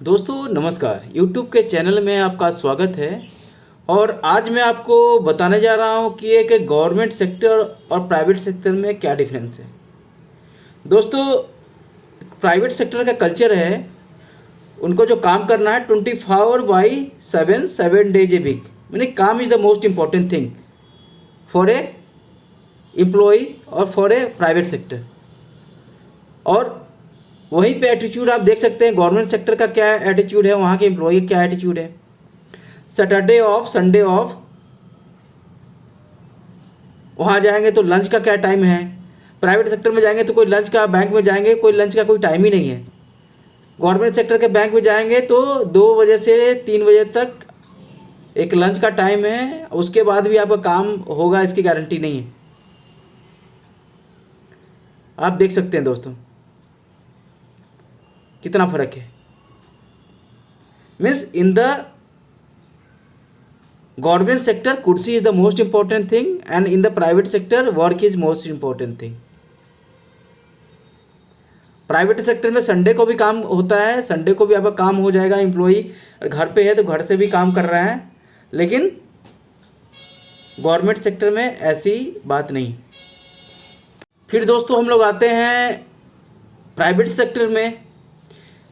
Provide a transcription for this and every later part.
दोस्तों नमस्कार। YouTube के चैनल में आपका स्वागत है। और आज मैं आपको बताने जा रहा हूँ कि एक गवर्नमेंट सेक्टर और प्राइवेट सेक्टर में क्या डिफरेंस है। दोस्तों, प्राइवेट सेक्टर का कल्चर है, उनको जो काम करना है 24/7 7 डेज ए वीक, यानी काम is the most important thing for a employee और फॉर ए प्राइवेट सेक्टर। और वहीं पे एटीट्यूड आप देख सकते हैं गवर्नमेंट सेक्टर का क्या एटीट्यूड है, वहाँ के एम्प्लॉई का क्या एटीट्यूड है। सैटरडे ऑफ, संडे ऑफ, वहाँ जाएंगे तो लंच का क्या टाइम है। प्राइवेट सेक्टर में जाएंगे तो कोई लंच का, बैंक में जाएंगे कोई लंच का कोई टाइम ही नहीं है। गवर्नमेंट सेक्टर के बैंक में जाएंगे तो 2 बजे से 3 बजे तक एक लंच का टाइम है, उसके बाद भी आपका काम होगा इसकी गारंटी नहीं है। आप देख सकते हैं दोस्तों कितना फर्क है। Means in the government sector कुर्सी is the most important thing and in the private sector work is most important thing. Private sector में संडे को भी काम होता है, संडे को भी आपका काम हो जाएगा। एम्प्लॉई घर पे है तो घर से भी काम कर रहा है, लेकिन गवर्नमेंट सेक्टर में ऐसी बात नहीं। फिर दोस्तों हम लोग आते हैं प्राइवेट सेक्टर में।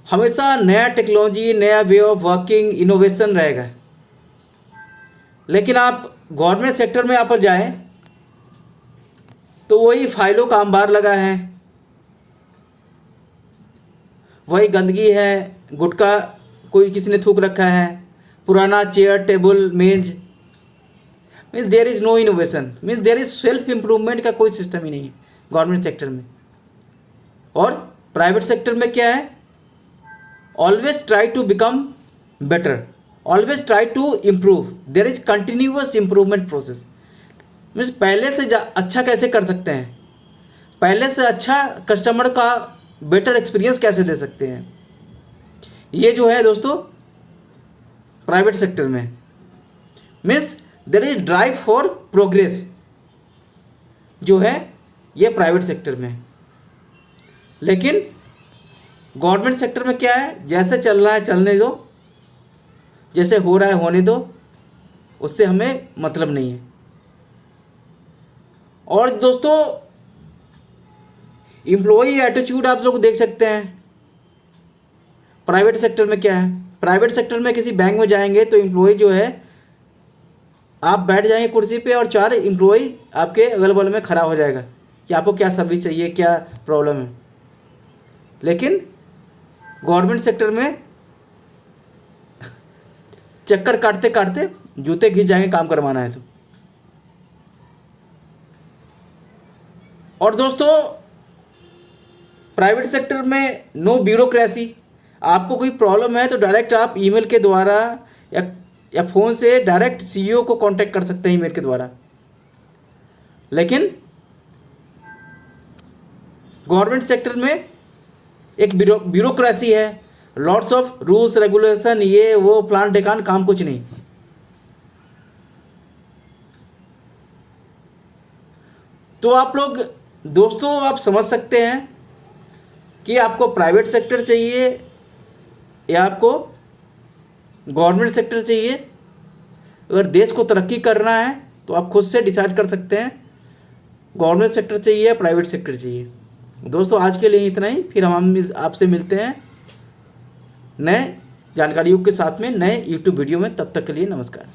हमेशा नया टेक्नोलॉजी, नया वे ऑफ वर्किंग, इनोवेशन रहेगा। लेकिन आप गवर्नमेंट सेक्टर में आप जाएं तो वही फाइलों का अंबार लगा है, वही गंदगी है, गुटखा कोई किसी ने थूक रखा है, पुराना चेयर टेबल मेज। Means there is no innovation, means there is self improvement का कोई सिस्टम ही नहीं है गवर्नमेंट सेक्टर में। और प्राइवेट सेक्टर में क्या है, always try to become better, always try to improve, there is continuous improvement process. Means पहले से अच्छा कैसे कर सकते हैं, पहले से अच्छा कस्टमर का बेटर एक्सपीरियंस कैसे दे सकते हैं, ये जो है दोस्तों प्राइवेट सेक्टर में। Means there is drive for progress जो है ये प्राइवेट सेक्टर में। लेकिन गवर्नमेंट सेक्टर में क्या है, जैसे चल रहा है चलने दो, जैसे हो रहा है होने दो, उससे हमें मतलब नहीं है। और दोस्तों एम्प्लॉई एटीट्यूड आप लोग देख सकते हैं प्राइवेट सेक्टर में क्या है। प्राइवेट सेक्टर में किसी बैंक में जाएंगे तो एम्प्लॉई जो है, आप बैठ जाएंगे कुर्सी पे और 4 एम्प्लॉई आपके अगल बगल में खड़ा हो जाएगा कि आपको क्या सर्विस चाहिए, क्या प्रॉब्लम है। लेकिन गवर्नमेंट सेक्टर में चक्कर काटते काटते जूते घिस जाएंगे काम करवाना है तो। और दोस्तों प्राइवेट सेक्टर में नो ब्यूरोक्रेसी। आपको कोई प्रॉब्लम है तो डायरेक्ट आप ईमेल के द्वारा या फ़ोन से डायरेक्ट सीईओ को कांटेक्ट कर सकते हैं ईमेल के द्वारा। लेकिन गवर्नमेंट सेक्टर में एक ब्यूरोक्रेसी है, लॉट्स ऑफ रूल्स रेगुलेशन, ये वो प्लान ढेकान, काम कुछ नहीं। तो आप लोग दोस्तों आप समझ सकते हैं कि आपको प्राइवेट सेक्टर चाहिए या आपको गवर्नमेंट सेक्टर चाहिए। अगर देश को तरक्की करना है तो आप खुद से डिसाइड कर सकते हैं गवर्नमेंट सेक्टर चाहिए या प्राइवेट सेक्टर चाहिए। दोस्तों आज के लिए इतना ही, फिर हम आपसे मिलते हैं नए जानकारियों के साथ में नए YouTube वीडियो में। तब तक के लिए नमस्कार।